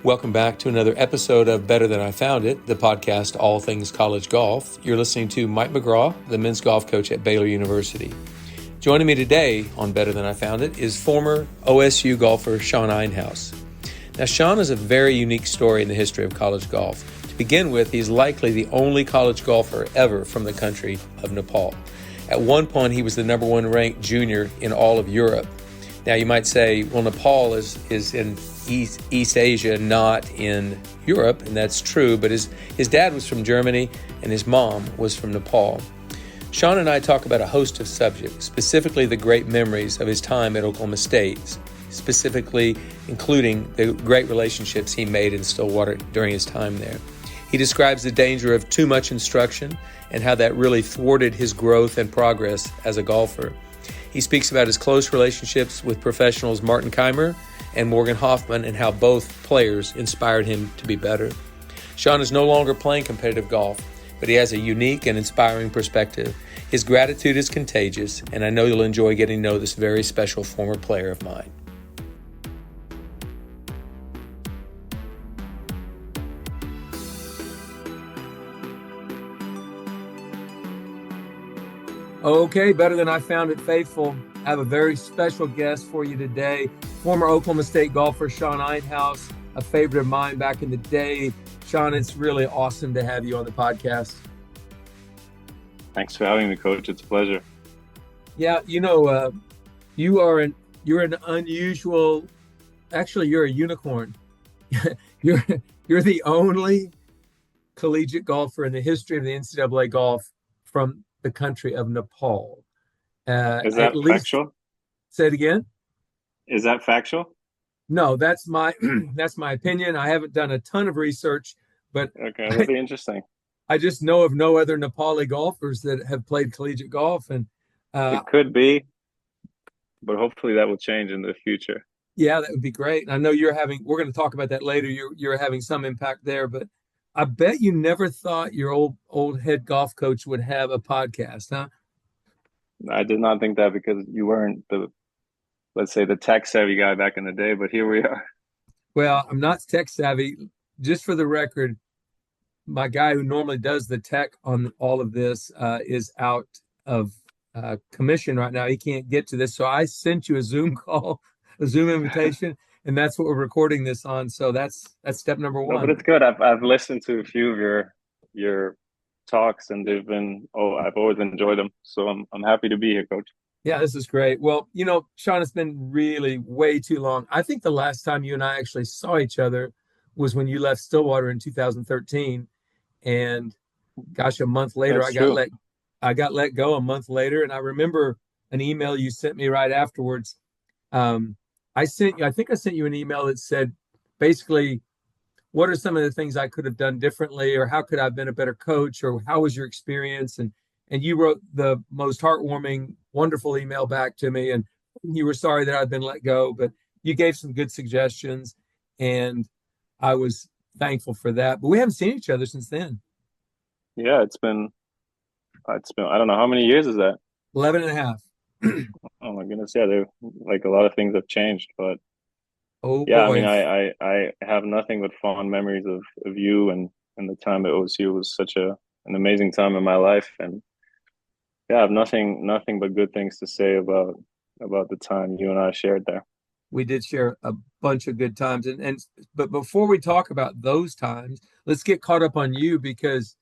Welcome back to another episode of Better Than I Found It, the podcast all things college golf. You're listening to Mike McGraw, the men's golf coach at Baylor University. Joining me today on Better Than I Found It is former OSU golfer Sean Einhaus. Now, Sean is a very unique story in the history of college golf. To begin with, he's likely the only college golfer ever from the country of Nepal. At one point, he was the number one ranked junior in all of Europe. Now, you might say, well, Nepal is in East Asia, not in Europe, and that's true, but his dad was from Germany and his mom was from Nepal. Sean and I talk about a host of subjects, specifically the great memories of his time at Oklahoma State, specifically including the great relationships he made in Stillwater during his time there. He describes the danger of too much instruction and how that really thwarted his growth and progress as a golfer. He speaks about his close relationships with professionals Martin Kaymer and Morgan Hoffman and how both players inspired him to be better. Sean is no longer playing competitive golf, but he has a unique and inspiring perspective. His gratitude is contagious, and I know you'll enjoy getting to know this very special former player of mine. Okay, Better Than I Found It faithful. I have a very special guest for you today. Former Oklahoma State golfer Sean Einhaus, a favorite of mine back in the day. Sean, it's really awesome to have you on the podcast. Thanks for having me, Coach. It's a pleasure. Yeah, you're an unusual. Actually, you're a unicorn. you're the only collegiate golfer in the history of the NCAA golf from the country of Nepal. Is that factual? Say it again. Is that factual? No, that's my opinion. I haven't done a ton of research, but okay, that'll be interesting. I just know of no other Nepali golfers that have played collegiate golf, and it could be, but hopefully that will change in the future. Yeah, that would be great. I know we're going to talk about that later. You're having some impact there, but I bet you never thought your old head golf coach would have a podcast, huh? I did not think that because you weren't let's say the tech savvy guy back in the day, but here we are. Well, I'm not tech savvy. Just for the record, my guy who normally does the tech on all of this is out of commission right now. He can't get to this. So I sent you a Zoom call, a Zoom invitation, and that's what we're recording this on. So that's step number one. No, but it's good. I've listened to a few of your talks, and I've always enjoyed them. So I'm happy to be here, Coach. Yeah, this is great. Well, Sean, it's been really way too long. I think the last time you and I actually saw each other was when you left Stillwater in 2013. And gosh, a month later, I got let go a month later. And I remember an email you sent me right afterwards. I think I sent you an email that said, basically, what are some of the things I could have done differently, or how could I have been a better coach, or how was your experience? And you wrote the most heartwarming, wonderful email back to me. And you were sorry that I'd been let go, but you gave some good suggestions. And I was thankful for that. But we haven't seen each other since then. Yeah, it's been, I don't know, how many years is that? 11 and a half. Oh my goodness. Yeah, like a lot of things have changed, but oh yeah, boy. I mean, I have nothing but fond memories of you and the time at OSU. Was such an amazing time in my life. And yeah, I have nothing but good things to say about the time you and I shared there. We did share a bunch of good times. But before we talk about those times, let's get caught up on you, because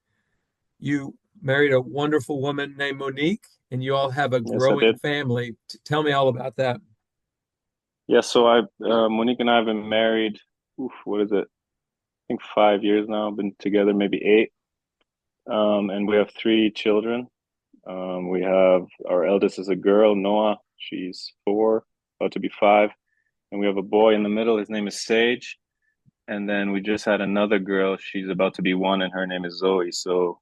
you married a wonderful woman named Monique, and you all have a growing family. Tell me all about that. Yeah, so Monique and I have been married, what is it? I think 5 years now, been together maybe 8. And we have 3 children. We have, our eldest is a girl, Noah. She's 4, about to be 5. And we have a boy in the middle. His name is Sage. And then we just had another girl. She's about to be 1, and her name is Zoe. So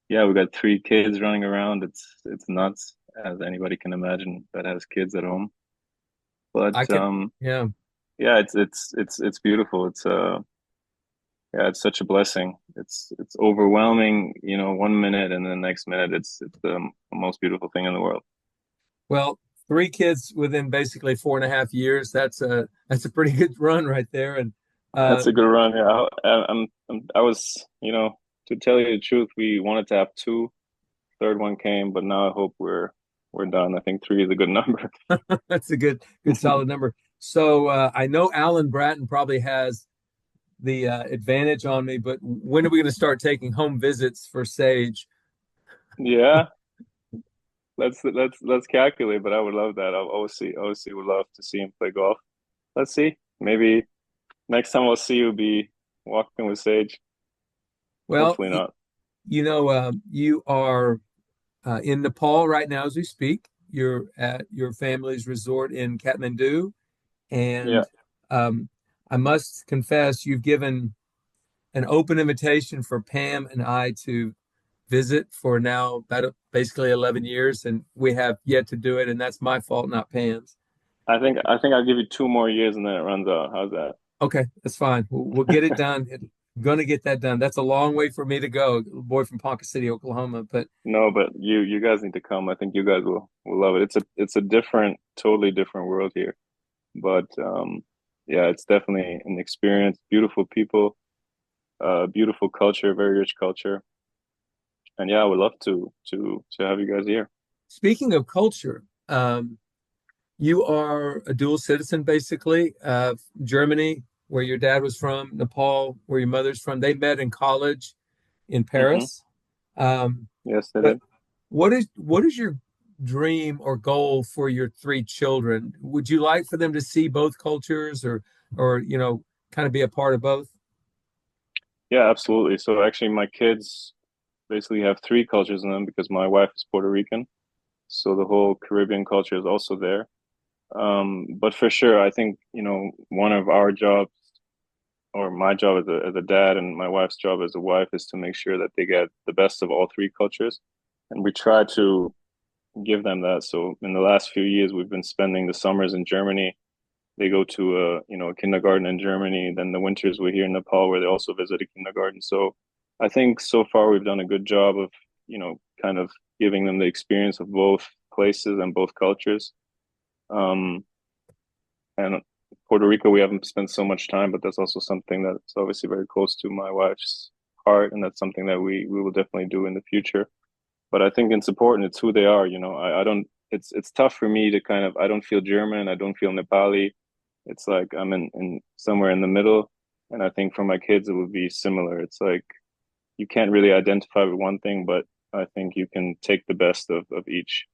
yeah, we got 3 kids running around. It's nuts, as anybody can imagine that has kids at home. But yeah, it's beautiful. It's such a blessing. It's overwhelming, 1 minute, and then the next minute it's the most beautiful thing in the world. Well, 3 kids within basically 4.5 years. That's a pretty good run right there. And That's a Um, good run. Yeah, I was, to tell you the truth, we wanted to have two. Third one came, but now I hope we're done. I think three is a good number. that's a good solid number. So I know Alan Bratton probably has the advantage on me, but when are we going to start taking home visits for Sage? Yeah, let's calculate. But I would love that. OC would love to see him play golf. Let's see. Maybe next time I'll see you be walking with Sage. Well, Hopefully not. you are in Nepal right now as we speak. You're at your family's resort in Kathmandu, Yeah, and um, I must confess, you've given an open invitation for Pam and I to visit for now about basically 11 years, and we have yet to do it, and that's my fault, not Pam's. I think I'll give you 2 more years and then it runs out. How's that? Okay, that's fine. We'll get it done. Gonna get that done. That's a long way for me to go, boy from Ponca City, Oklahoma. But No, but you guys need to come. I think you guys will love it. It's a different, totally different world here. But yeah, it's definitely an experience. Beautiful people, beautiful culture, very rich culture. And yeah, I would love to have you guys here. speaking of culture, you are a dual citizen, basically. Germany, where your dad was from, Nepal, where your mother's from. They met in college in Hmm. Paris. Um, Yes, they but did. what is your dream or goal for your three children? Would you like for them to see both cultures, or kind of be a part of both? Yeah, absolutely. So actually, my kids basically have three cultures in them because my wife is Puerto Rican. So the whole Caribbean culture is also there. But for sure, I think, one of our jobs or my job as a dad and my wife's job as a wife is to make sure that they get the best of all three cultures. And we try to give them that. So in the last few years, we've been spending the summers in Germany. They go to a kindergarten in Germany. Then the winters we're here in Nepal where they also visit a kindergarten. So I think so far we've done a good job of, kind of giving them the experience of both places and both cultures. Um, and Puerto Rico, we haven't spent so much time, but that's also something that's obviously very close to my wife's heart, and that's something that we will definitely do in the future. But I think it's important. It's who they are. I don't. It's tough for me to kind of. I don't feel German. I don't feel Nepali. It's like I'm in somewhere in the middle, and I think for my kids it would be similar. It's like you can't really identify with one thing, but I think you can take the best of each.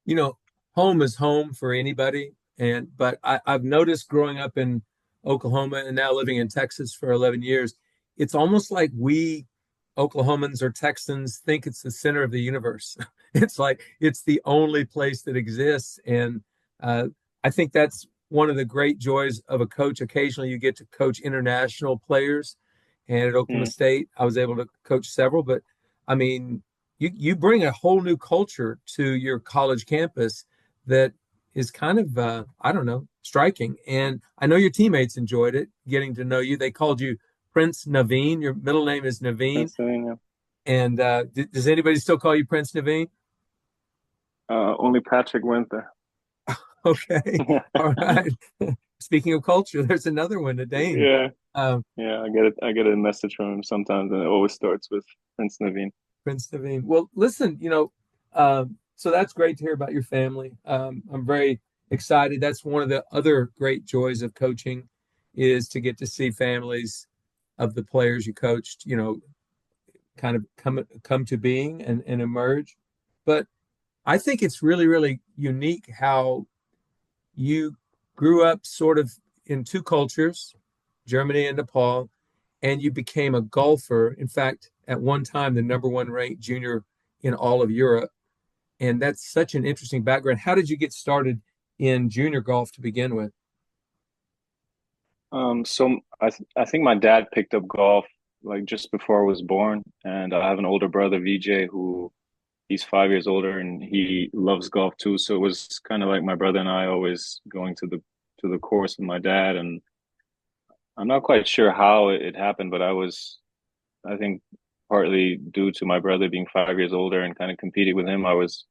you know, Home is home for anybody. But I've noticed growing up in Oklahoma and now living in Texas for 11 years, it's almost like we Oklahomans or Texans think it's the center of the universe. It's like it's the only place that exists. And I think that's one of the great joys of a coach. Occasionally you get to coach international players. And at Oklahoma Mm, State, I was able to coach several, but I mean, you bring a whole new culture to your college campus that is kind of I don't know, striking. And I know your teammates enjoyed it, getting to know you. They called you Prince Naveen. Your middle name is Naveen. Pennsylvania. And does anybody still call you Prince Naveen? Only Patrick went there. Okay, all right. Speaking of culture, there's another one, a Dane. Yeah, Um, yeah. I get a message from him sometimes, and it always starts with Prince Naveen. Prince Naveen. Well, listen, so that's great to hear about your family. I'm very excited. That's one of the other great joys of coaching is to get to see families of the players you coached, kind of come to being and emerge. But I think it's really, really unique how you grew up sort of in two cultures, Germany and Nepal, and you became a golfer. In fact, at one time, the number one ranked junior in all of Europe. And that's such an interesting background. How did you get started in junior golf to begin with? So I think my dad picked up golf like just before I was born, and I have an older brother, VJ, who he's 5 years older, and he loves golf too. So it was kind of like my brother and I always going to the course with my dad, and I'm not quite sure how it happened, but I think partly due to my brother being 5 years older and kind of competing with him, I was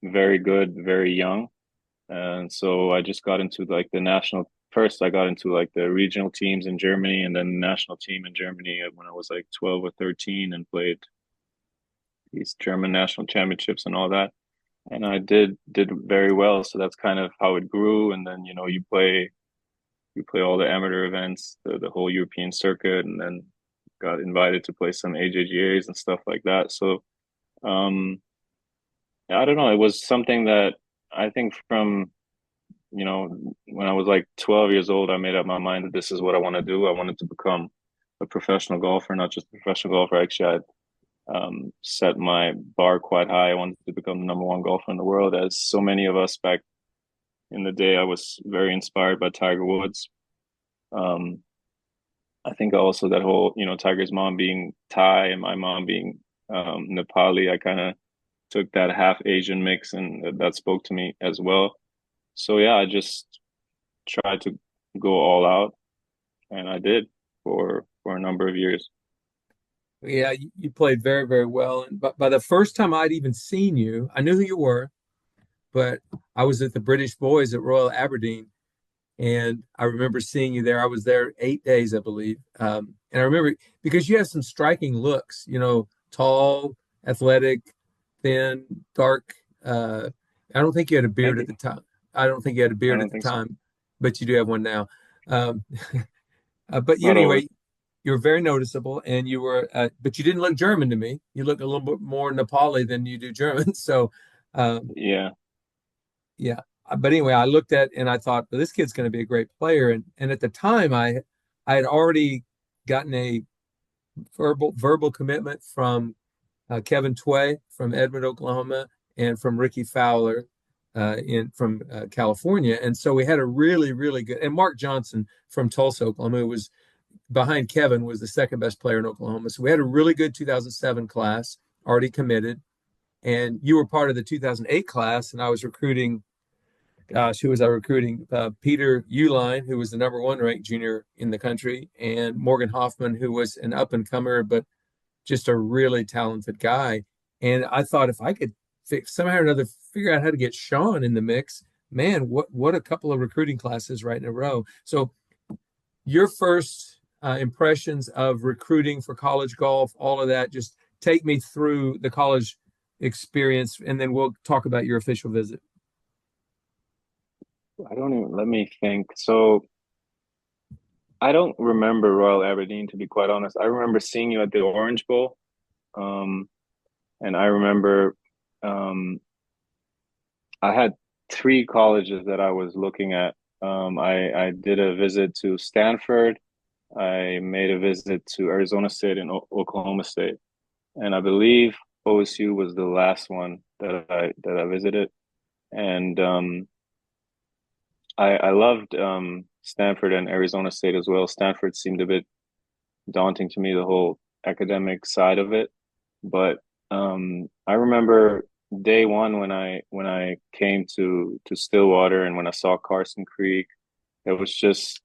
very good, very young. And so I just got into like the national first I got into like the regional teams in Germany and then the national team in Germany when I was like 12 or 13 and played these German national championships and all that. And I did very well. So that's kind of how it grew. And then, you play all the amateur events, the whole European circuit, and then got invited to play some AJGAs and stuff like that. So I don't know. It was something that I think from, when I was like 12 years old, I made up my mind that this is what I want to do. I wanted to become a professional golfer, not just a professional golfer. Actually, I set my bar quite high. I wanted to become the number one golfer in the world, as so many of us back in the day. I was very inspired by Tiger Woods. Um, I think also that whole, Tiger's mom being Thai and my mom being Nepali, I kind of took that half Asian mix and that spoke to me as well. So yeah, I just tried to go all out and I did for a number of years. Yeah, you played very, very well. And by the first time I'd even seen you, I knew who you were, but I was at the British Boys at Royal Aberdeen, and I remember seeing you there. I was there 8 days, I believe. And I remember because you have some striking looks, tall, athletic, thin, dark. I don't think you had a beard Thank at you. the time. I don't think you had a I beard at don't the think so. time, but you do have one now. Um, but Not always. anyway, you were very noticeable, and but you didn't look German to me. You look a little bit more Nepali than you do German. So, um, Yeah. yeah. But anyway, I looked at and I thought, well, this kid's going to be a great player. And at the time, I had already gotten a verbal commitment from Kevin Tway from Edmond, Oklahoma, and from Ricky Fowler in from California. And so we had a really, really good, and Mark Johnson from Tulsa, Oklahoma, who was behind Kevin, was the second best player in Oklahoma. So we had a really good 2007 class already committed. And you were part of the 2008 class, and I was recruiting. Gosh, who was I recruiting? Peter Uline, who was the number one ranked junior in the country, and Morgan Hoffman, who was an up and comer, but just a really talented guy. And I thought if I could somehow or another figure out how to get Sean in the mix, man, what a couple of recruiting classes right in a row. So your first impressions of recruiting for college golf, all of that, just take me through the college experience, and then we'll talk about your official visit. I don't even let me think. So I don't remember Royal Aberdeen, to be quite honest. I remember seeing you at the Orange Bowl. Um, and I remember um, I had three colleges that I was looking at. I did a visit to Stanford. I made a visit to Arizona State and Oklahoma State, and I believe OSU was the last one that I visited. And I loved Stanford and Arizona State as well. Stanford seemed a bit daunting to me, the whole academic side of it. But I remember day one when I came to Stillwater and when I saw Carson Creek, it was just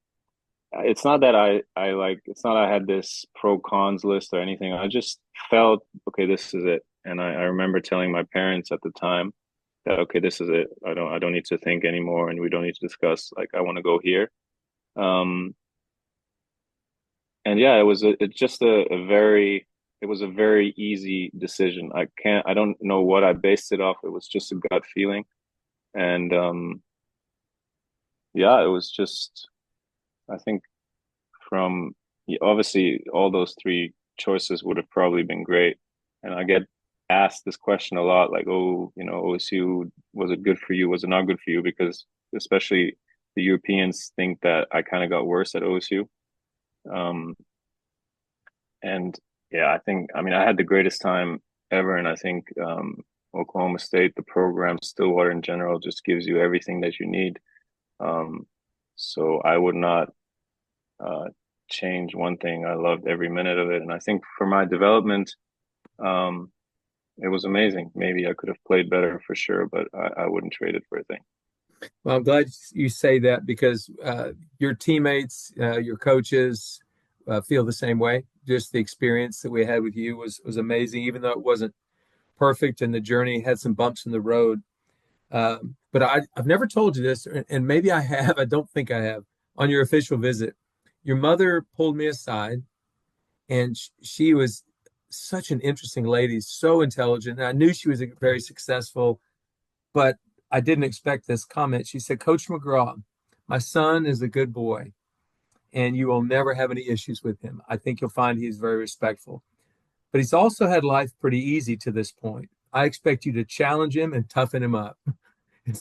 it's not that I like it's not I had this pro cons list or anything. I just felt okay, this is it. And I remember telling my parents at the time that okay, this is it. I don't need to think anymore and we don't need to discuss like I want to go here. Um and yeah, it's just it was a very easy decision. I don't know what I based it off. It was just a gut feeling. And yeah, it was just I think from yeah, obviously all those three choices would have probably been great. And I get asked this question a lot, like, oh, OSU, was it good for you? Was it not good for you? Because especially the Europeans think that I kind of got worse at OSU. Um, and yeah, I mean, I had the greatest time ever. And I think Oklahoma State, the program, Stillwater in general, just gives you everything that you need. Um, so I would not uh, change one thing. I loved every minute of it. And I think for my development, um, it was amazing. Maybe I could have played better for sure, but I wouldn't trade it for a thing. Well, I'm glad you say that because your teammates, your coaches feel the same way. Just the experience that we had with you was amazing, even though it wasn't perfect and the journey had some bumps in the road. But I've never told you this, and maybe I have. I don't think I have. on your official visit, your mother pulled me aside, and she was such an interesting lady, so intelligent. And I knew she was very successful, but I didn't expect this comment. She said, Coach McGraw, my son is a good boy, and you will never have any issues with him. I think you'll find he's very respectful. But he's also had life pretty easy to this point. I expect you to challenge him and toughen him up.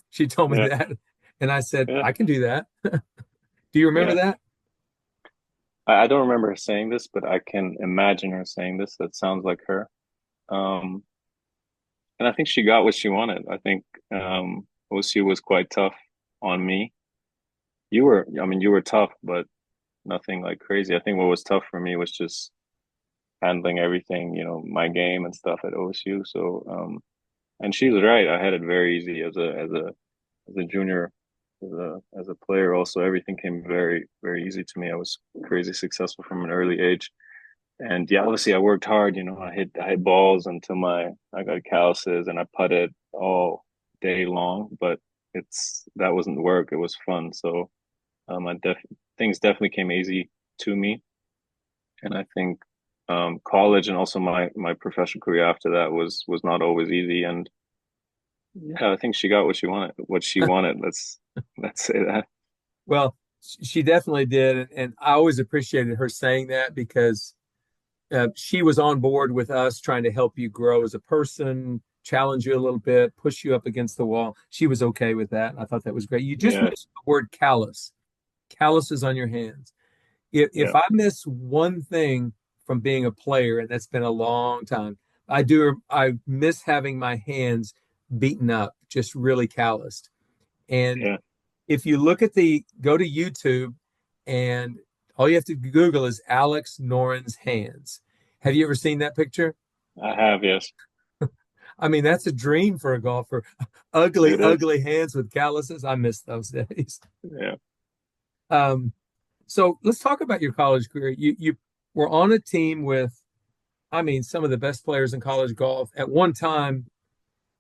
She told me Yeah. that. And I said, Yeah. I can do that. Do you remember Yeah. that? I don't remember her saying this, but I can imagine her saying this. That sounds like her. Um, and I think she got what she wanted. I think OSU was quite tough on me. You were tough, but nothing like crazy. I think what was tough for me was just handling everything, my game and stuff at OSU. So, and she was right. I had it very easy as a junior, as a player. Also, everything came very very easy to me. I was crazy successful from an early age. And yeah, obviously I worked hard. I hit balls until I got calluses, and I putted all day long. But that wasn't work. It was fun. So things definitely came easy to me. And I think college and also my professional career after that was not always easy. And yeah, I think she got what she wanted. What she wanted. Let's say that. Well, she definitely did. And I always appreciated her saying that because she was on board with us trying to help you grow as a person, challenge you a little bit, push you up against the wall. She was okay with that. I thought that was great. You just Yeah, mentioned the word callus, calluses on your hands. If yeah, I miss one thing from being a player, and that's been a long time, I miss having my hands beaten up, just really calloused. And yeah. if you go to YouTube, and all you have to Google is Alex Noren's hands. Have you ever seen that picture? I have, yes. I mean, that's a dream for a golfer. Ugly, It is. ugly hands with calluses. I miss those days. Yeah. Um, so let's talk about your college career. You were on a team with, I mean, some of the best players in college golf. At one time,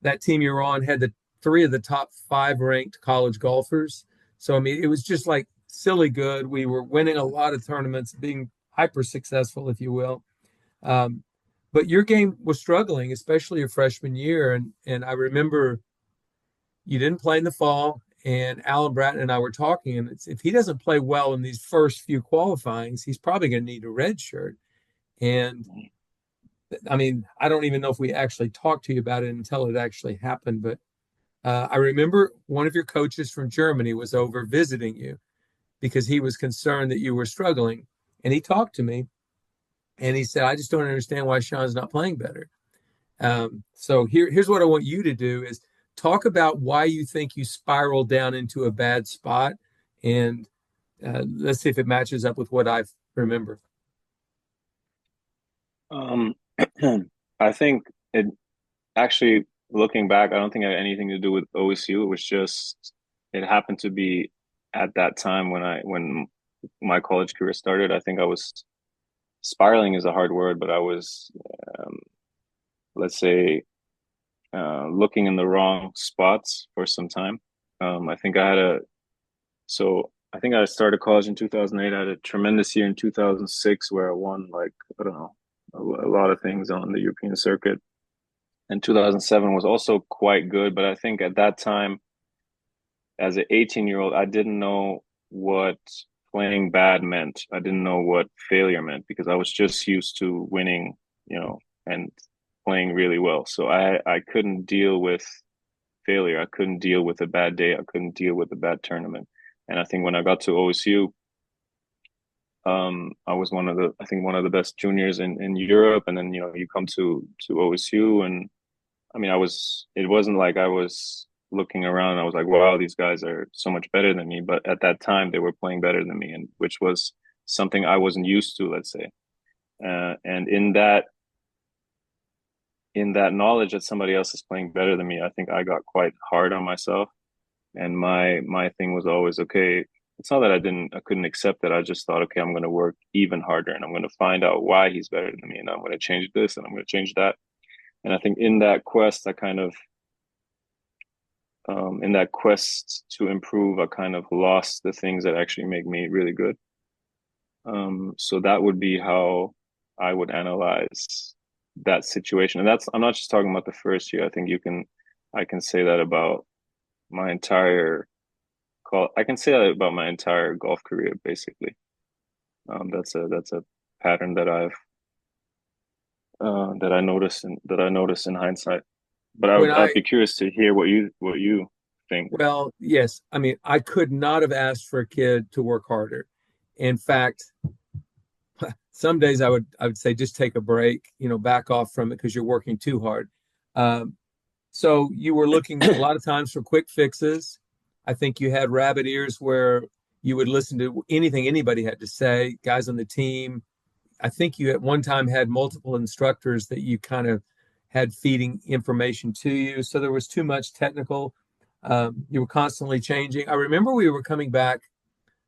that team you were on had the three of the top five ranked college golfers. So I mean, it was just like silly good. We were winning a lot of tournaments, being hyper successful, if you will. Um, but your game was struggling, especially your freshman year. And I remember you didn't play in the fall. And Alan Bratton and I were talking, and if he doesn't play well in these first few qualifyings, he's probably going to need a red shirt. And I mean, I don't even know if we actually talked to you about it until it actually happened. But I remember one of your coaches from Germany was over visiting you because he was concerned that you were struggling. And he talked to me and he said, I just don't understand why Sean's not playing better. So here's what I want you to do is talk about why you think you spiraled down into a bad spot. And let's see if it matches up with what I remember. Um, I think it actually, looking back, I don't think it had anything to do with OSU. It was just it happened to be at that time when my college career started. I think I was spiraling is a hard word, but I was um, let's say looking in the wrong spots for some time. I think I had a so I think I started college in 2008. I had a tremendous year in 2006 where I won like I don't know a lot of things on the European circuit. And 2007 was also quite good, but I think at that time, as an 18-year-old, I didn't know what playing bad meant. I didn't know what failure meant because I was just used to winning, and playing really well. So I couldn't deal with failure. I couldn't deal with a bad day. I couldn't deal with a bad tournament. And I think when I got to OSU, I was one of the best juniors in Europe. And then, you come to OSU, and I mean, it wasn't like I was looking around and I was like, wow, these guys are so much better than me. But at that time, they were playing better than me, and which was something I wasn't used to, let's say. And in that knowledge that somebody else is playing better than me, I think I got quite hard on myself. And my thing was always, okay, it's not that I couldn't accept it. I just thought, okay, I'm going to work even harder, and I'm going to find out why he's better than me, and I'm going to change this and I'm going to change that. And I think in that quest, I kind of in that quest to improve, I kind of lost the things that actually make me really good. So that would be how I would analyze that situation. And I'm not just talking about the first year. I think I can say that about my entire I can say that about my entire golf career, basically. That's a pattern that I notice in hindsight. But When I'd I be curious to hear what you think. Well, yes, I mean, I could not have asked for a kid to work harder. In fact, some days I would say just take a break, back off from it because you're working too hard. Um, so you were looking a lot of times for quick fixes. I think you had rabbit ears where you would listen to anything anybody had to say, guys on the team. I think you at one time had multiple instructors that you kind of had feeding information to you. So there was too much technical. You were constantly changing. I remember we were coming back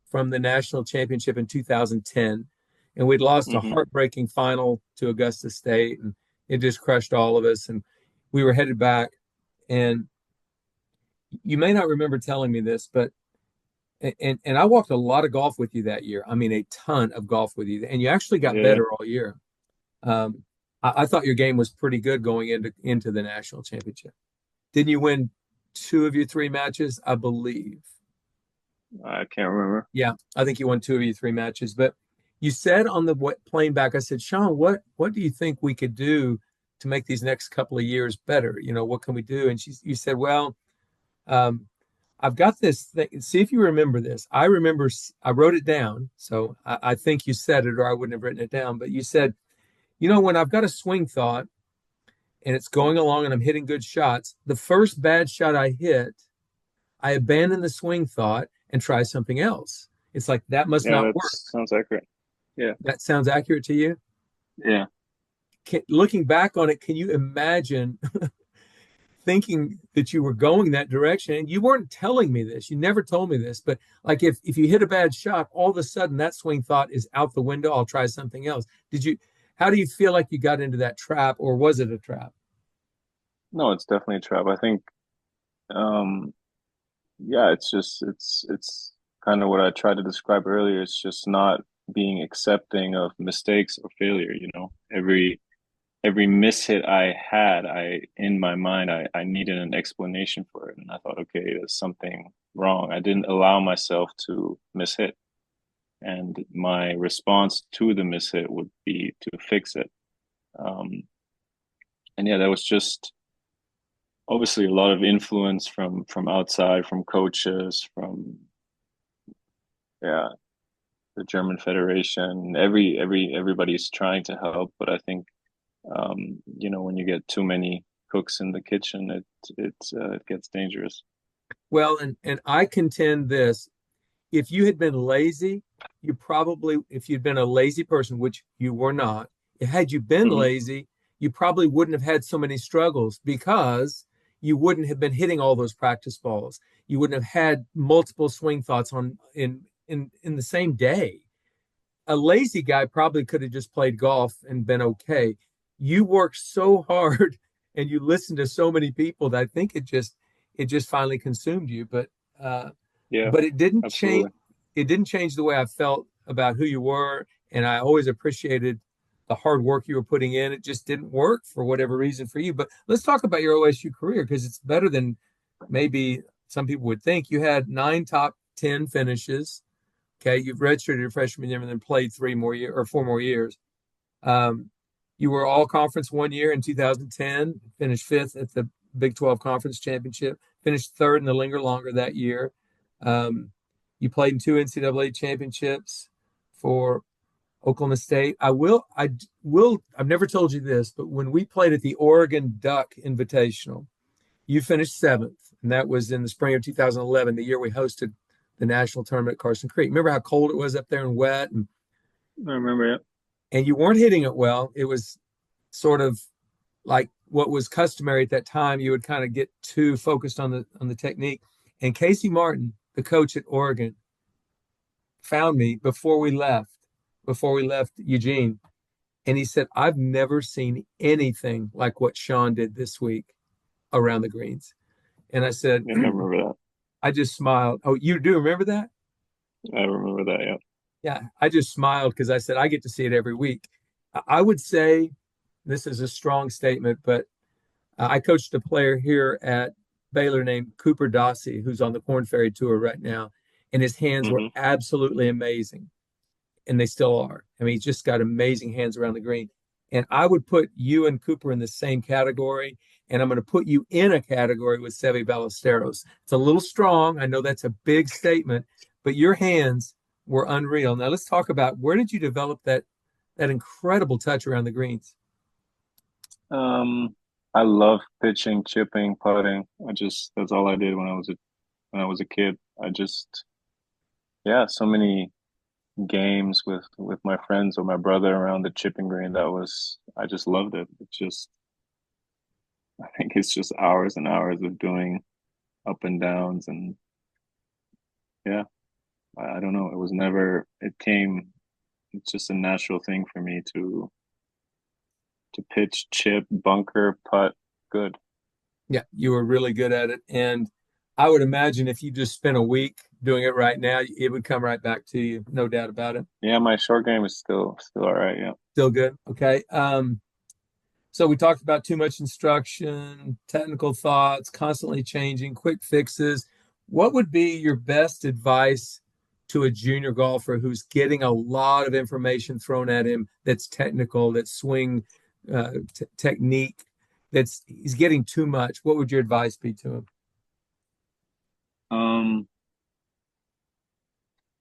from the national championship in 2010, and we'd lost a Hmm. heartbreaking final to Augusta State, and it just crushed all of us. And we were headed back, and you may not remember telling me this, but and I walked a lot of golf with you that year. I mean, a ton of golf with you, and you actually got Yeah, better all year. Um, I thought your game was pretty good going into the national championship. Didn't you win two of your three matches? I believe. I can't remember. Yeah, I think you won two of your three matches. But you said on the plane back, I said, Sean, what do you think we could do to make these next couple of years better? What can we do? And you said, well, um, I've got this thing. See if you remember this. I remember I wrote it down. So I think you said it, or I wouldn't have written it down. But you said, when I've got a swing thought and it's going along and I'm hitting good shots, the first bad shot I hit, I abandon the swing thought and try something else. It's like that must Yeah, not that work. sounds accurate. Yeah, That sounds accurate to you. yeah. Looking back on it, can you imagine thinking that you were going that direction? And you weren't telling me this. You never told me this. But like if you hit a bad shot, all of a sudden that swing thought is out the window. I'll try something else. How do you feel like you got into that trap, or was it a trap? No, it's definitely a trap. I think, um, yeah, it's kind of what I tried to describe earlier. It's just not being accepting of mistakes or failure, you know. Every mishit I had, in my mind, I needed an explanation for it. And I thought, okay, there's something wrong. I didn't allow myself to mishit. And my response to the mishit would be to fix it. Um, and yeah, that was just obviously a lot of influence from outside, from coaches, from yeah, the German Federation. Everybody's trying to help, but I think when you get too many cooks in the kitchen, it gets dangerous. Well, and I contend this. If you had been lazy, if you'd been a lazy person, which you were not, had you been Hmm. lazy, you probably wouldn't have had so many struggles because you wouldn't have been hitting all those practice balls. You wouldn't have had multiple swing thoughts in the same day. A lazy guy probably could have just played golf and been okay. You worked so hard and you listened to so many people that I think it just finally consumed you. Uh, Yeah, but it didn't change. absolutely. It didn't change the way I felt about who you were, and I always appreciated the hard work you were putting in. It just didn't work for whatever reason for you. But let's talk about your OSU career because it's better than maybe some people would think. You had 9 top 10 finishes. Okay, you've redshirted your freshman year and then played 3 more years or 4 more years. Um, you were all conference one year in 2010, finished fifth at the Big 12 Conference Championship, finished third in the Linger Longer that year. Um, you played in two NCAA championships for Oklahoma State. I've never told you this, but when we played at the Oregon Duck Invitational, you finished seventh, and that was in the spring of 2011, the year we hosted the national tournament at Carson Creek. Remember how cold it was up there and wet, I remember it. and you weren't hitting it well. It was sort of like what was customary at that time. You would kind of get too focused on the technique. And Casey Martin, the coach at Oregon, found me before we left Eugene, and he said, "I've never seen anything like what Sean did this week around the greens." And I said, Yeah, I remember I just smiled. Oh, you do remember that? that. I remember that. Yeah. Yeah, I just smiled because I said, I get to see it every week. I would say this is a strong statement, but I coached a player here at Baylor named Cooper Dossie, who's on the Corn Ferry Tour right now, and his hands were Hmm. absolutely amazing, and they still are. I mean, he's just got amazing hands around the green. And I would put you and Cooper in the same category, and I'm going to put you in a category with Seve Ballesteros. It's a little strong. I know that's a big statement, but your hands were unreal. Now let's talk about where did you develop that incredible touch around the greens? Um, I love pitching, chipping, putting. That's all I did when I was a kid. Yeah, so many games with my friends or my brother around the chipping green. I just loved it. I think it's just hours and hours of doing up and downs, and yeah, I don't know. It's just a natural thing for me to pitch, chip, bunker, putt. Good. Yeah, you were really good at it. And I would imagine if you just spent a week doing it right now, it would come right back to you, no doubt about it. Yeah, my short game is still all right. Yeah. Still good. Okay. So we talked about too much instruction, technical thoughts, constantly changing, quick fixes. What would be your best advice to a junior golfer who's getting a lot of information thrown at him that's technical, that's swing technique, that's he's getting too much? What would your advice be to him? Um,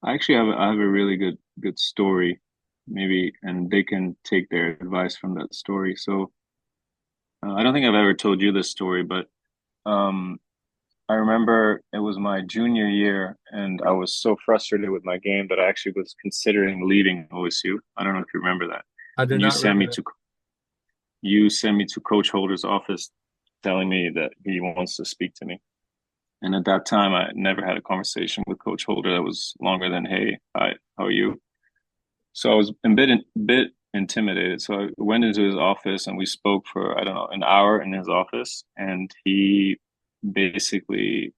I have a really good story, maybe, and they can take their advice from that story. So I don't think I've ever told you this story, but um, I remember it was my junior year, and I was so frustrated with my game that I actually was considering leaving OSU. I don't know if you remember that. I do And not remember that. you sent me to Coach Holder's office, telling me that he wants to speak to me. And at that time, I never had a conversation with Coach Holder that was longer than, "Hey, hi, how are you?" So I was bit intimidated. So I went into his office and we spoke for, I don't know, an hour in his office. And he basically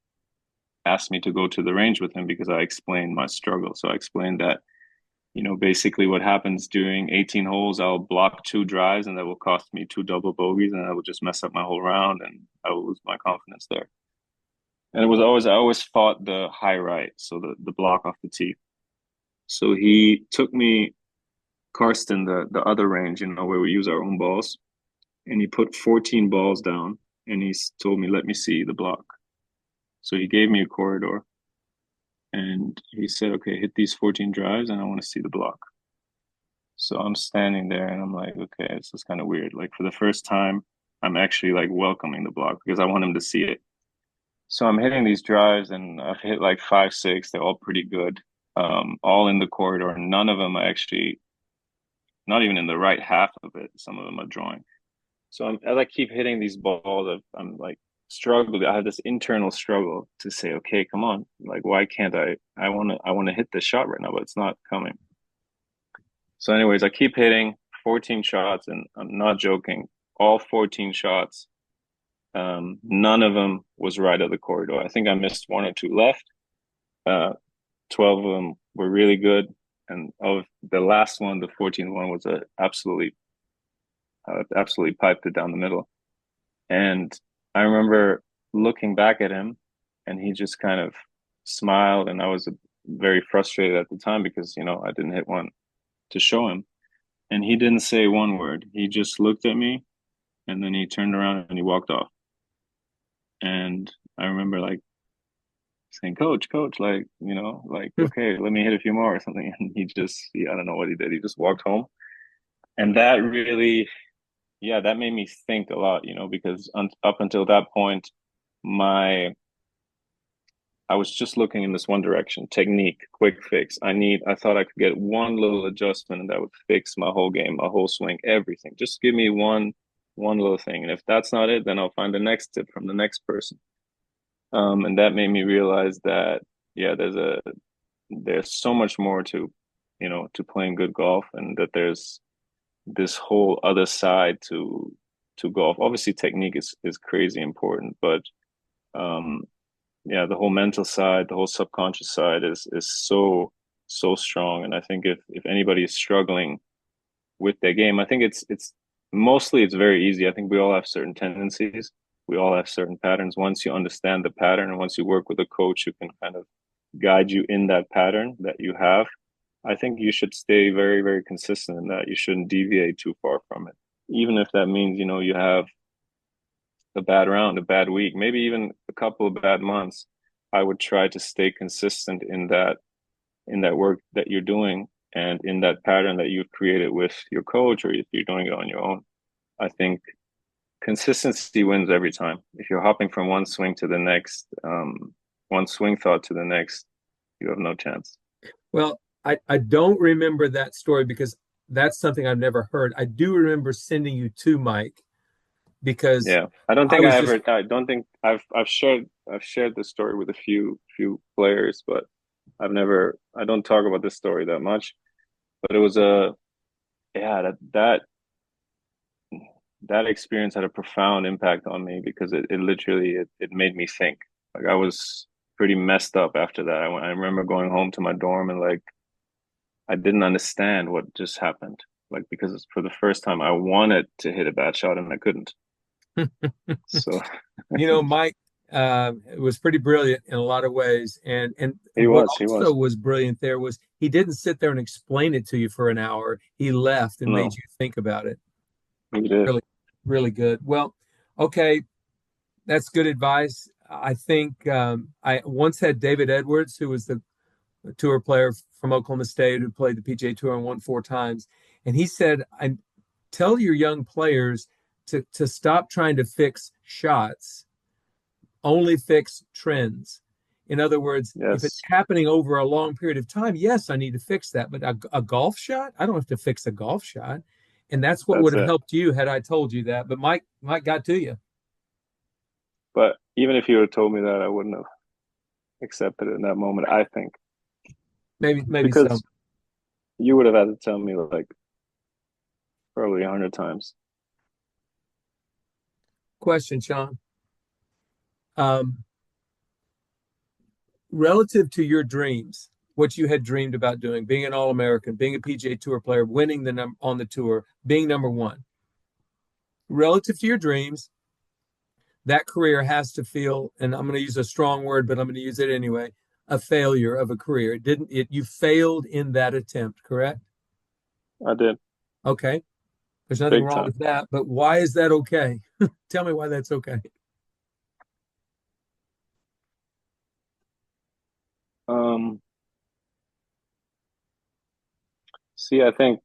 asked me to go to the range with him because I explained my struggle. So I explained that, basically what happens during 18 holes, I'll block two drives and that will cost me two double bogeys and I will just mess up my whole round and I will lose my confidence there. And I always fought the high right, so the block off the tee. So he took me Karsten, the other range, where we use our own balls, and he put 14 balls down, and told me, "Let me see the block." So he gave me a corridor, and he said, "Okay, hit these 14 drives, and I want to see the block." So I'm standing there, and I'm like, "Okay, this is kind of weird." Like for the first time, I'm actually like welcoming the block because I want him to see it. So I'm hitting these drives, and I've hit like five, six. They're all pretty good, all in the corridor. None of them are actually not even in the right half of it. Some of them are drawing. So as I keep hitting these balls, I'm like struggling. I have this internal struggle to say, okay, come on, like why can't I? I want to hit this shot right now, but it's not coming. So, anyways, I keep hitting 14 shots, and I'm not joking. All 14 shots, none of them was right of the corridor. I think I missed one or two left. Uh, 12 of them were really good, and of the last one, the 14th one was absolutely piped it down the middle. And I remember looking back at him and he just kind of smiled. And I was very frustrated at the time because, I didn't hit one to show him. And he didn't say one word. He just looked at me and then he turned around and he walked off. And I remember like saying, coach, like, like, okay, let me hit a few more or something. And I don't know what he did. He just walked home. And that really, yeah, that made me think a lot, because up until that point, my I was just looking in this one direction, technique, quick fix. I thought I could get one little adjustment and that would fix my whole game, my whole swing, everything. Just give me one little thing. And if that's not it, then I'll find the next tip from the next person. And that made me realize that, yeah, there's so much more to playing good golf, and that there's this whole other side to golf. Obviously technique is crazy important, but um, yeah, the whole mental side, the whole subconscious side is so strong. And I think if anybody is struggling with their game, I think it's mostly it's very easy. I think we all have certain tendencies. We all have certain patterns. Once you understand the pattern and once you work with a coach who can kind of guide you in that pattern that you have, I think you should stay very, very consistent in that. You shouldn't deviate too far from it. Even if that means, you have a bad round, a bad week, maybe even a couple of bad months, I would try to stay consistent in that work that you're doing and in that pattern that you've created with your coach, or if you're doing it on your own. I think consistency wins every time. If you're hopping from one swing to the next, one swing thought to the next, you have no chance. Well, I don't remember that story because that's something I've never heard. I do remember sending you to Mike because Yeah, I don't I think was I just ever. I don't think I've shared this story with a few players, but I've never. I don't talk about this story that much. But it was a yeah that experience had a profound impact on me because it literally it made me think. Like I was pretty messed up after that. I remember going home to my dorm and like I didn't understand what just happened. Like because for the first time I wanted to hit a bad shot and I couldn't. So Mike was pretty brilliant in a lot of ways. And he what was he also was was brilliant there was he didn't sit there and explain it to you for an hour. He left and made no you think about it. he did. Really, really good. Well, okay, that's good advice. I think I once had David Edwards, who was the tour player from Oklahoma State who played the PGA Tour and won 4 times. And he said, I tell your young players to stop trying to fix shots, only fix trends. In other words, if it's Yes, happening over a long period of time, yes, I need to fix that. But a golf shot, I don't have to fix a golf shot. And that's what would that's have it. helped you had I told you that. But Mike got to you. But even if you had told me that, I wouldn't have accepted it in that moment, I think. Maybe so. Because you would have had to tell me like probably 100 times. Question, Sean. Um, Relative to your dreams, what you had dreamed about doing, being an All-American, being a PGA Tour player, winning on the tour, being number one. Relative to your dreams, that career has to feel, and I'm going to use a strong word, but I'm going to use it anyway, a failure of a career. It didn't. You failed in that attempt, correct? I did, Okay. There's nothing big wrong time. with that, but why is that okay? Tell me why that's okay. Um, See, I think,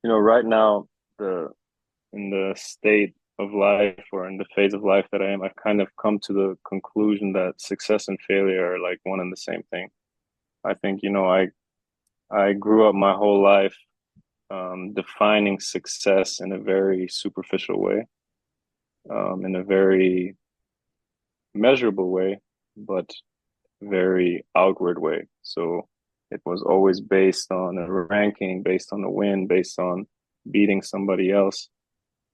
right now, the in the state of life or in the phase of life that I am, I've kind of come to the conclusion that success and failure are like one and the same thing. I think, I grew up my whole life defining success in a very superficial way, in a very measurable way, but very outward way. So it was always based on a ranking, based on a win, based on beating somebody else.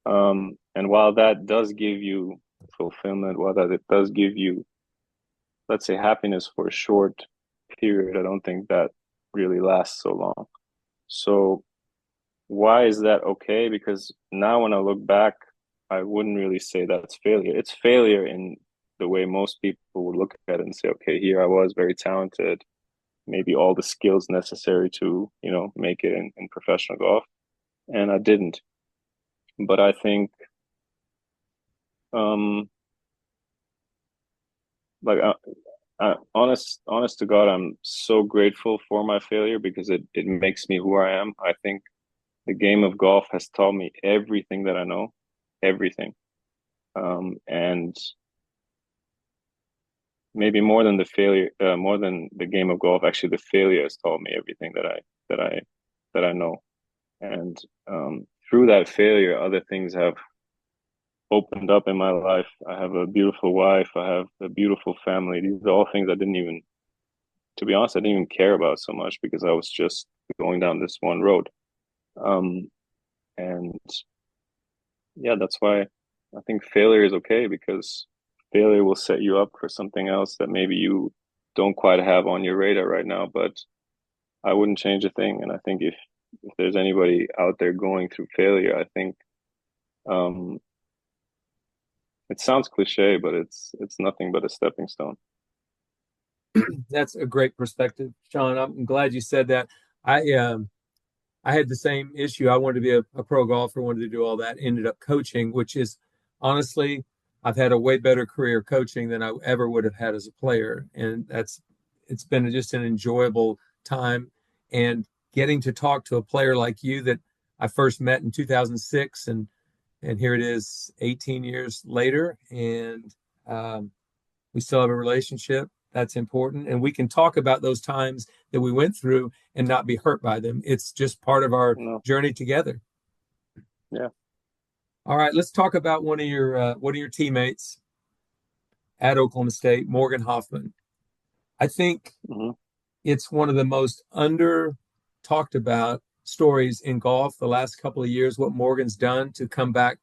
And while that does give you fulfillment, while that it does give you, let's say, happiness for a short period, I don't think that really lasts so long. So why is that okay? Because now when I look back, I wouldn't really say that's failure. It's failure in the way most people would look at it and say, okay, here I was very talented, maybe all the skills necessary to, make it in professional golf. And I didn't. But I think, um, like, honest to God, I'm so grateful for my failure because it makes me who I am. I think the game of golf has taught me everything that I know, everything. And maybe more than the game of golf, actually, the failure has taught me everything that I that I know. And through that failure, other things have opened up in my life. I have a beautiful wife. I have a beautiful family. These are all things I didn't even, to be honest, I didn't even care about so much because I was just going down this one road. Um, and yeah, that's why I think failure is okay because failure will set you up for something else that maybe you don't quite have on your radar right now. But I wouldn't change a thing. And I think if there's anybody out there going through failure, I think um, it sounds cliche, but it's nothing but a stepping stone. That's a great perspective, Sean. I'm glad you said that. I had the same issue. I wanted to be a pro golfer, wanted to do all that, ended up coaching, which is honestly, I've had a way better career coaching than I ever would have had as a player. And it's been just an enjoyable time. And getting to talk to a player like you that I first met in 2006, and here it is 18 years later, and we still have a relationship. That's important. And we can talk about those times that we went through and not be hurt by them. It's just part of our No. journey together. Yeah. All right, let's talk about one of your teammates at Oklahoma State, Morgan Hoffman. I think Hmm. it's one of the most under talked about stories in golf the last couple of years, what Morgan's done to come back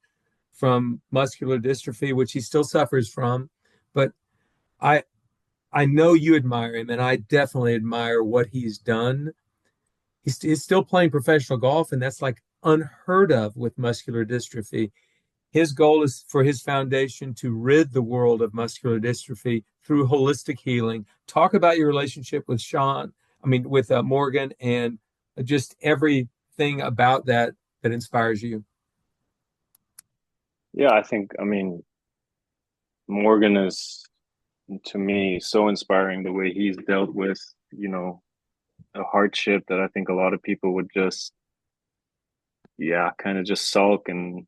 from muscular dystrophy, which he still suffers from. But I I know you admire him, and I definitely admire what he's done. He's still playing professional golf, and that's like unheard of with muscular dystrophy. His goal is for his foundation to rid the world of muscular dystrophy through holistic healing. Talk about your relationship with with Morgan, and just everything about that that inspires you. Yeah, I mean, Morgan is to me so inspiring the way he's dealt with, a hardship that I think a lot of people would just, yeah, kind of just sulk and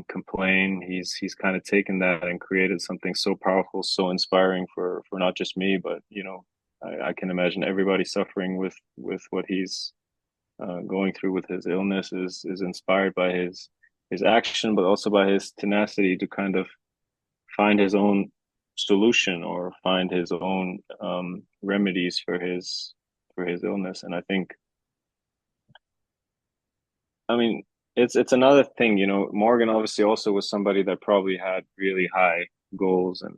complain. He's kind of taken that and created something so powerful, so inspiring for not just me, but I can imagine everybody suffering with what he's going through with his illness is inspired by his action, but also by his tenacity to kind of find his own solution or find his own remedies for his illness. And I think, I mean, it's another thing, Morgan obviously also was somebody that probably had really high goals and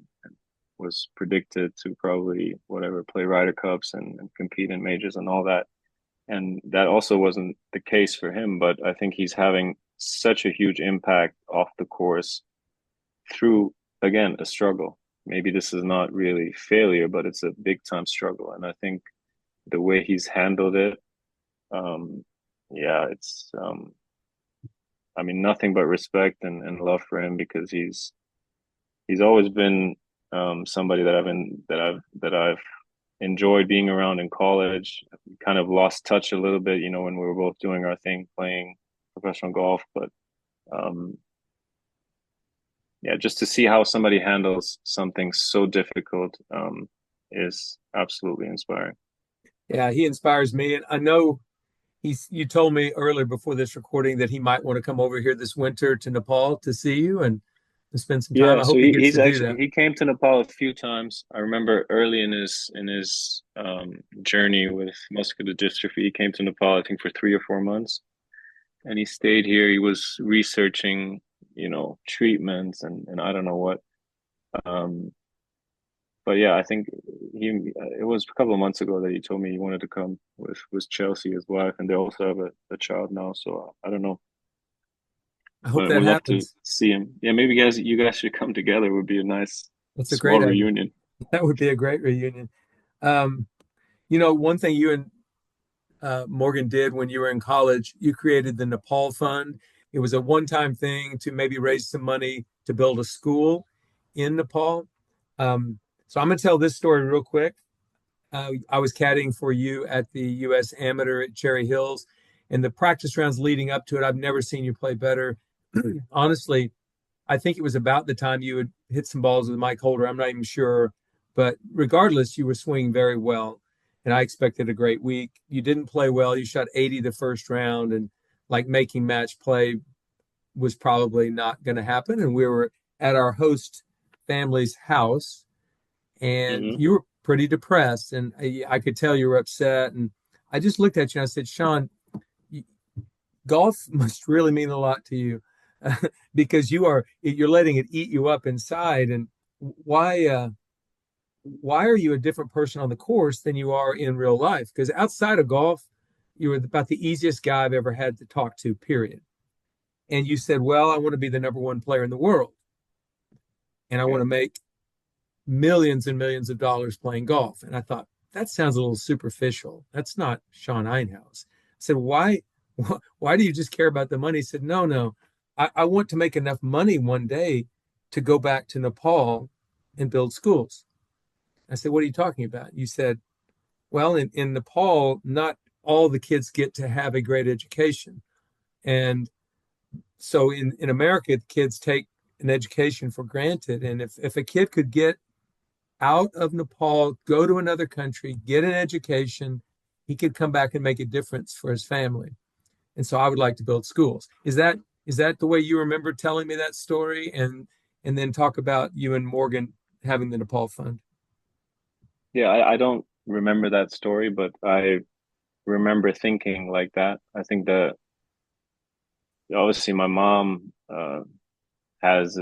was predicted to probably whatever play Ryder Cups and compete in majors and all that. And that also wasn't the case for him, but I think he's having such a huge impact off the course through, again, a struggle. Maybe this is not really failure, but it's a big time struggle. And I think the way he's handled it, yeah, it's I mean, nothing but respect and love for him, because he's always been somebody that I've enjoyed being around in college. Kind of lost touch a little bit, when we were both doing our thing, playing professional golf. But um, yeah, just to see how somebody handles something so difficult is absolutely inspiring. Yeah, he inspires me, and I know you told me earlier before this recording that he might want to come over here this winter to Nepal to see you and to spend some time. Yeah, I so hope he gets he's to do actually that. he came to Nepal a few times. I remember early in his journey with muscular dystrophy, he came to Nepal, I think, for 3 or 4 months, and he stayed here. He was researching, treatments and I don't know what. Um, but yeah, I think it was a couple of months ago that he told me he wanted to come with Chelsea, his wife, and they also have a child now. So I don't know. I hope But that would love to happens. see him. Yeah, maybe you guys should come together. It would be a nice That's a small great idea. reunion. That would be a great reunion. Um, one thing you and Morgan did when you were in college, you created the Nepal Fund. It was a one-time thing to maybe raise some money to build a school in Nepal. So I'm going to tell this story real quick. I was caddying for you at the U.S. Amateur at Cherry Hills, and the practice rounds leading up to it, I've never seen you play better. Honestly, I think it was about the time you had hit some balls with Mike Holder. I'm not even sure, but regardless, you were swinging very well, and I expected a great week. You didn't play well. You shot 80 the first round, and like making match play was probably not going to happen. And we were at our host family's house, and Hmm. you were pretty depressed, and I could tell you were upset. And I just looked at you and I said, Sean, golf must really mean a lot to you because you're letting it eat you up inside. And why why are you a different person on the course than you are in real life? Because outside of golf, you were about the easiest guy I've ever had to talk to, period. And you said, well, I want to be the number one player in the world, and I want Yeah. to make millions and millions of dollars playing golf. And I thought, that sounds a little superficial. That's not Sean Einhaus. I said, why do you just care about the money? He said, no. I want to make enough money one day to go back to Nepal and build schools. I said, what are you talking about? You said, well, in Nepal, not all the kids get to have a great education. And so in America, the kids take an education for granted. And if a kid could get out of Nepal, go to another country, get an education, he could come back and make a difference for his family. And so I would like to build schools. Is that the way you remember telling me that story? And then talk about you and Morgan having the Nepal fund. Yeah, I don't remember that story, but I remember thinking like that. I think that obviously my mom has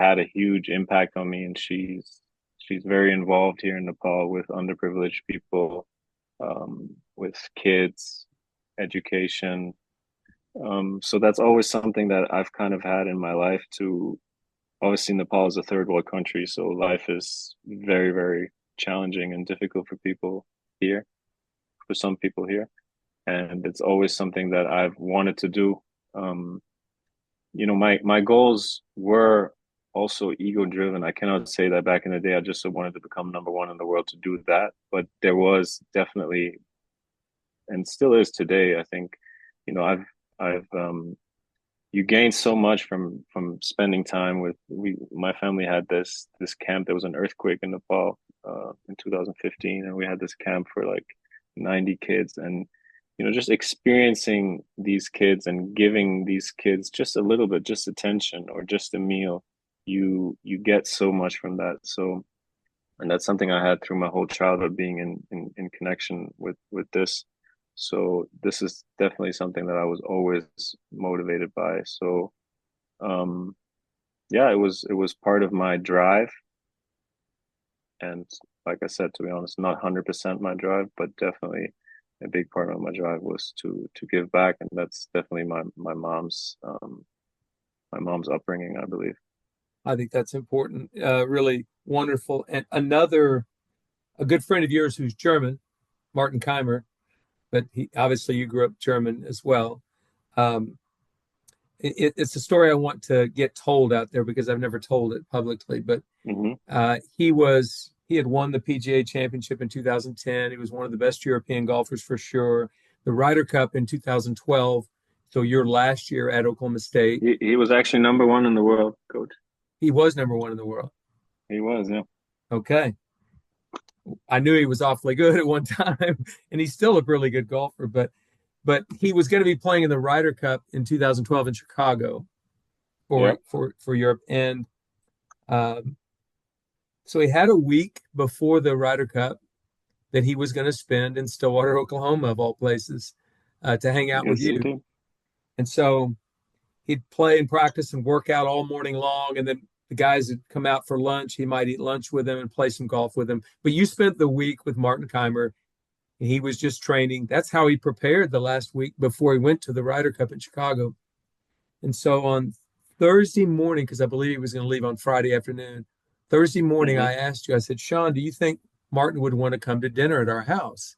had a huge impact on me, and she's very involved here in Nepal with underprivileged people, with kids, education. So that's always something that I've kind of had in my life to obviously Nepal is a third world country, so life is very, very challenging and difficult for people here, for some people here. And it's always something that I've wanted to do. Um, my goals were also ego driven. I cannot say that back in the day I just wanted to become number one in the world to do that, but there was definitely and still is today. I think, I've you gain so much from spending time with my family had this camp. There was an earthquake in Nepal in 2015, and we had this camp for like 90 kids, and just experiencing these kids and giving these kids just a little bit, just attention or just a meal, you get so much from that. So, and that's something I had through my whole childhood, being in connection with this. So this is definitely something that I was always motivated by. So um yeah, it was part of my drive, and like I said, to be honest, not 100% my drive, but definitely a big part of my drive was to give back, and that's definitely my mom's upbringing, I believe. I think that's important. Really wonderful. And a good friend of yours who's German, Martin Kaymer, but obviously you grew up German as well. Um, it's a story I want to get told out there because I've never told it publicly. But Hmm. he had won the PGA Championship in 2010. He was one of the best European golfers for sure. The Ryder Cup in 2012. So your last year at Oklahoma State, He was actually number one in the world, coach. he was number one in the world. He was, yeah. Okay. I knew he was awfully good at one time, and he's still a really good golfer. But he was going to be playing in the Ryder Cup in 2012 in Chicago Yeah. for Europe, and um, so he had a week before the Ryder Cup that he was going to spend in Stillwater, Oklahoma, of all places, to hang out with Yes, he you. did. And so he'd play and practice and work out all morning long, and then the guys would come out for lunch. He might eat lunch with them and play some golf with them. But you spent the week with Martin Kaymer. He was just training. That's how he prepared the last week before he went to the Ryder Cup in Chicago. And so on Thursday morning, because I believe he was going to leave on Friday afternoon, Thursday morning, Hmm. I asked you, I said, Sean, do you think Martin would want to come to dinner at our house?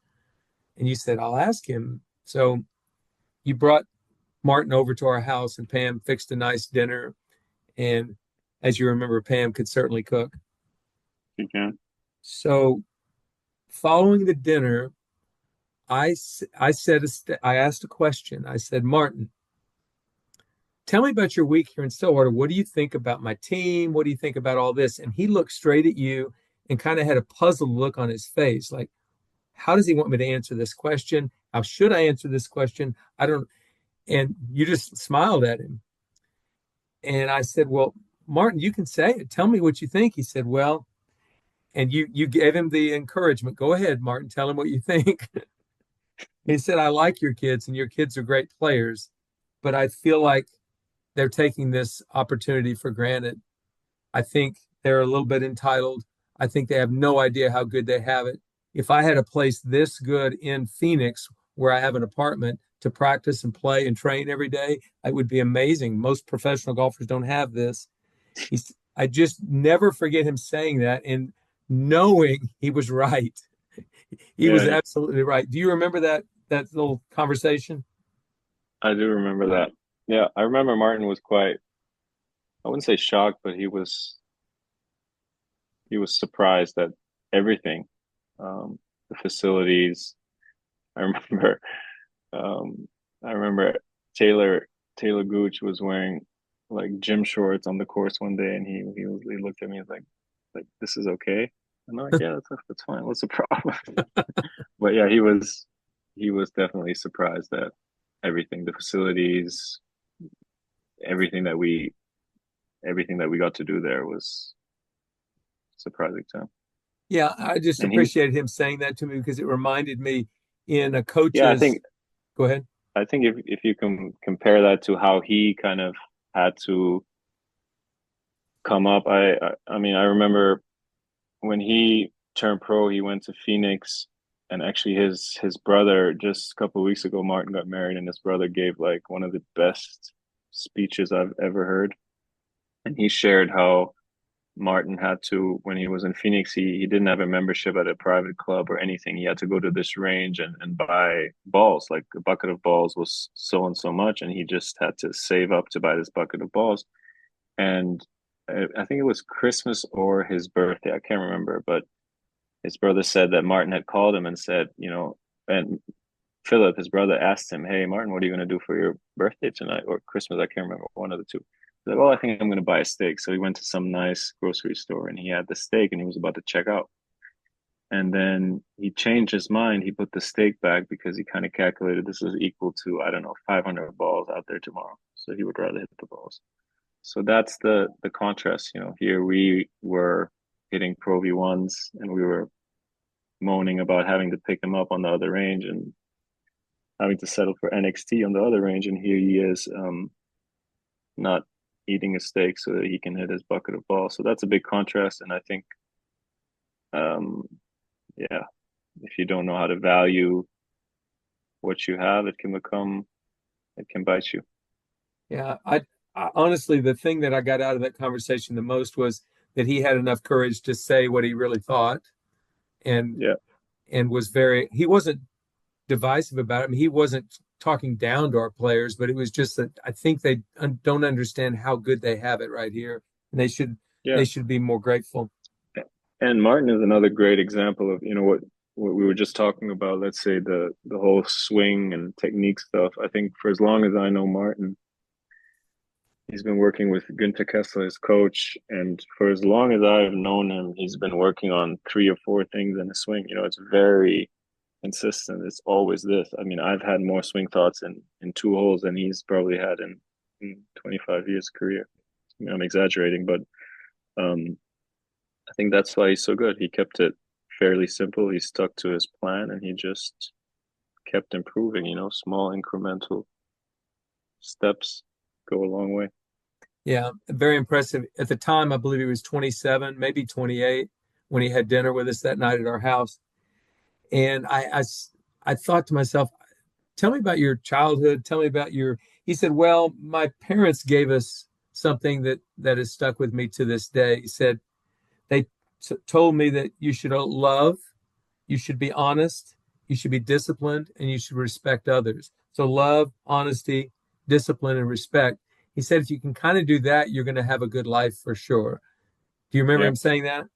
And you said, I'll ask him. So you brought Martin over to our house, and Pam fixed a nice dinner. And as you remember, Pam could certainly cook. He can. So following the dinner, I asked a question. I said, Martin, tell me about your week here in Stillwater. What do you think about my team? What do you think about all this? And he looked straight at you and kind of had a puzzled look on his face, like, how does he want me to answer this question? How should I answer this question? I don't. And you just smiled at him. And I said, well, Martin, you can say it. Tell me what you think. He said, well, and you gave him the encouragement. Go ahead, Martin. Tell him what you think. He said, I like your kids, and your kids are great players, but I feel like they're taking this opportunity for granted. I think they're a little bit entitled. I think they have no idea how good they have it. If I had a place this good in Phoenix where I have an apartment to practice and play and train every day, it would be amazing. Most professional golfers don't have this. I just never forget him saying that and knowing he was right. He was Yeah, absolutely right. Do you remember that little conversation? I do remember that. Yeah, I remember Martin was quite, I wouldn't say shocked, but he was surprised at everything. The facilities. I remember I remember Taylor Taylor Gooch was wearing like gym shorts on the course one day, and he looked at me and was like this is okay. And I'm like, yeah, that's fine. What's the problem? But yeah, he was definitely surprised at everything, the facilities, everything that we everything that we got to do there was surprising to him. Yeah, I just And he, appreciated him saying that to me because it reminded me in a yeah, coach's. Go ahead. I think if you can compare that to how he kind of had to come up, I mean, I remember when he turned pro, he went to Phoenix, and actually his brother, just a couple of weeks ago, Martin got married, and his brother gave like one of the best speeches I've ever heard. And he shared how Martin had to, when he was in Phoenix, he didn't have a membership at a private club or anything. He had to go to this range and buy balls. Like a bucket of balls was so and so much, and he just had to save up to buy this bucket of balls. And I think it was Christmas or his birthday. I can't remember, but his brother said that Martin had called him and said, and Philip, his brother, asked him, "Hey, Martin, what are you going to do for your birthday tonight or Christmas?" I can't remember, one of the two. He's like, "Well, I think I'm going to buy a steak." So he went to some nice grocery store and he had the steak and he was about to check out. And then he changed his mind. He put the steak back because he kind of calculated this was equal to, I don't know, 500 balls out there tomorrow. So he would rather hit the balls. So that's the contrast. Here we were hitting Pro V1s and we were moaning about having to pick him up on the other range and having to settle for NXT on the other range. And here he is, not eating a steak so that he can hit his bucket of balls. So that's a big contrast. And I think, um, yeah, if you don't know how to value what you have, it can bite you. Yeah, I honestly, the thing that I got out of that conversation the most was that he had enough courage to say what he really thought, and Yeah. he wasn't divisive about it. I mean, he wasn't talking down to our players, but it was just that I think they don't understand how good they have it right here, and they Yeah. should be more grateful. And Martin is another great example of, what we were just talking about, let's say the whole swing and technique stuff. I think for as long as I know Martin, he's been working with Günther Kessler, his coach, and for as long as I've known him, he's been working on three or four things in a swing. It's very consistent. It's always this. I mean, I've had more swing thoughts in two holes than he's probably had in 25 years career. I mean, I'm exaggerating, but um, I think that's why he's so good. He kept it fairly simple. He stuck to his plan, and he just kept improving. Small incremental steps go a long way. Yeah, very impressive. At the time, I believe he was 27, maybe 28 when he had dinner with us that night at our house. And I thought to myself, tell me about your childhood. Tell me about he said, well, my parents gave us something that has stuck with me to this day. He said, they told me that you should love, you should be honest, you should be disciplined, and you should respect others. So love, honesty, discipline, and respect. He said, if you can kind of do that, you're going to have a good life for sure. Do you remember Yeah, him saying that?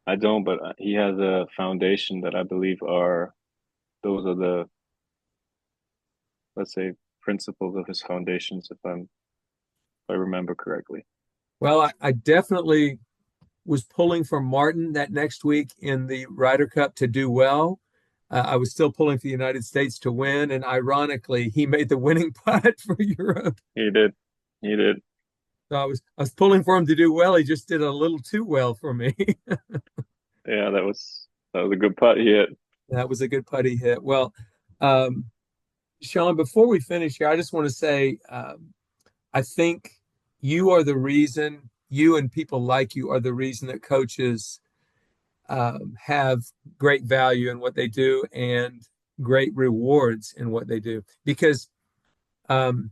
I don't, but he has a foundation that I believe those are the, let's say, principles of his foundations, if I remember correctly. Well, I definitely was pulling for Martin that next week in the Ryder Cup to do well. I was still pulling for the United States to win, and ironically, he made the winning putt for Europe. He did. He did. So I was pulling for him to do well. He just did a little too well for me. Yeah, that was a good putt he hit. That was a good putt he hit. Well, um, Sean, before we finish here, I just want to say I think you are the reason you and people like you are the reason that coaches have great value in what they do and great rewards in what they do. Because um,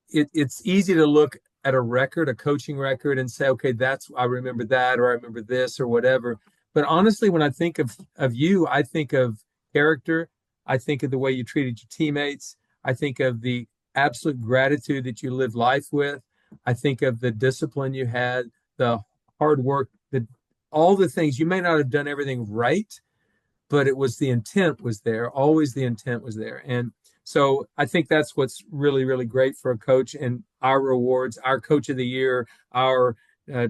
it's easy to look at a coaching record, and say, okay, I remember that, or I remember this, or whatever. But honestly, when I think of you, I think of character. I think of the way you treated your teammates. I think of the absolute gratitude that you lived life with. I think of the discipline you had, the hard work, all the things. You may not have done everything right, but it was the intent was there. Always the intent was there. And so I think that's what's really, really great for a coach. And our rewards, our coach of the year, our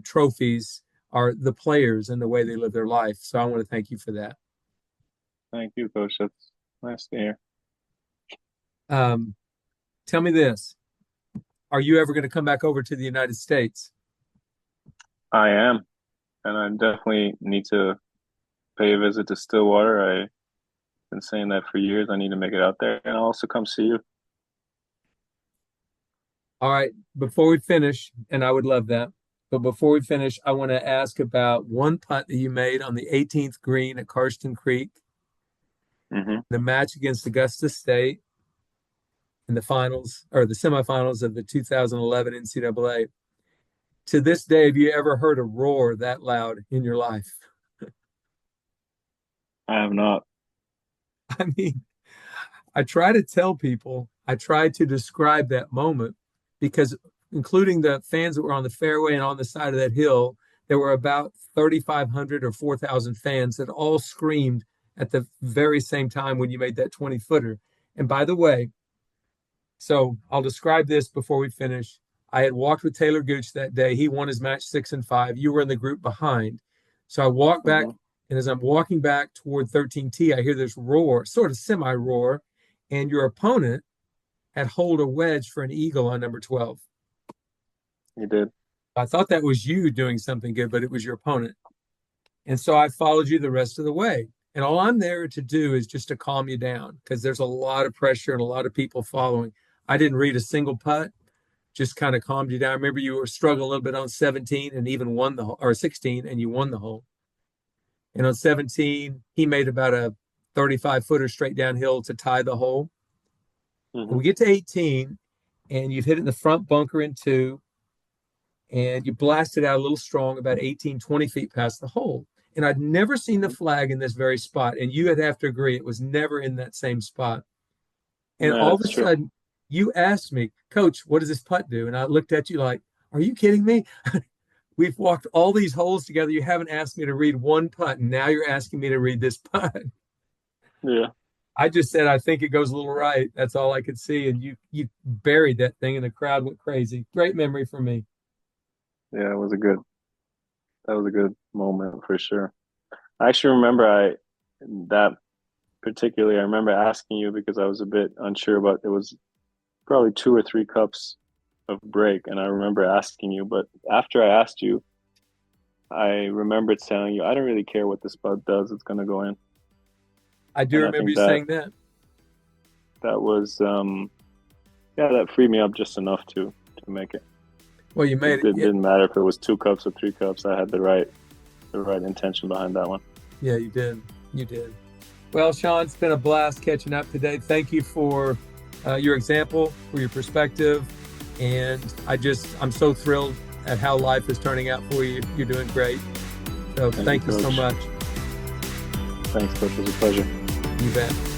trophies are the players and the way they live their life. So I want to thank you for that. Thank you, Coach. That's nice to hear. Tell me this. Are you ever going to come back over to the United States? I am. And I definitely need to pay a visit to Stillwater. I've been saying that for years. I need to make it out there, and I'll also come see you. All right. Before we finish, and I would love that, but before we finish, I want to ask about one putt that you made on the 18th green at Karsten Creek, the match against Augusta State in the finals, or the semifinals of the 2011 NCAA. To this day, have you ever heard a roar that loud in your life? I have not. I mean, I try to tell people, I try to describe that moment, because including the fans that were on the fairway and on the side of that hill, there were about 3,500 or 4,000 fans that all screamed at the very same time when you made that 20-footer. And by the way, so I'll describe this before we finish. I had walked with Taylor Gooch that day. He won his match 6 and 5. You were in the group behind. So I walked back, and as I'm walking back toward 13T, I hear this roar, sort of semi-roar, and your opponent had holed a wedge for an eagle on number 12. You did. I thought that was you doing something good, but it was your opponent. And so I followed you the rest of the way. And all I'm there to do is just to calm you down, because there's a lot of pressure and a lot of people following. I didn't read a single putt, just kind of calmed you down. I remember you were struggling a little bit on 17 and even won the hole, or 16, and you won the hole. And on 17, he made about a 35-footer straight downhill to tie the hole. And we get to 18, and you've hit it in the front bunker in 2, and you blasted out a little strong, about 18, 20 feet past the hole. And I'd never seen the flag in this very spot. And you would have to agree, it was never in that same spot. And all of a sudden, you asked me, Coach, what does this putt do? And I looked at you like, are you kidding me? We've walked all these holes together. You haven't asked me to read one putt, and now you're asking me to read this putt. Yeah. I just said, I think it goes a little right. That's all I could see. And you buried that thing, and the crowd went crazy. Great memory for me. Yeah, that was a good moment for sure. I actually remember I remember asking you, because I was a bit unsure about, it was probably 2 or 3 cups of break, and I remember asking you, but after I asked you, I remembered telling you, I don't really care what this putt does, it's going to go in. I do remember you saying that. That was that freed me up just enough to make it. Well, you made it. It didn't matter if it was 2 cups or 3 cups. I had the right intention behind that one. Yeah, you did. You did. Well, Sean, it's been a blast catching up today. Thank you for your example, for your perspective. And I'm so thrilled at how life is turning out for you. You're doing great. So thank you so much. Thanks, Coach. It was a pleasure. You bet.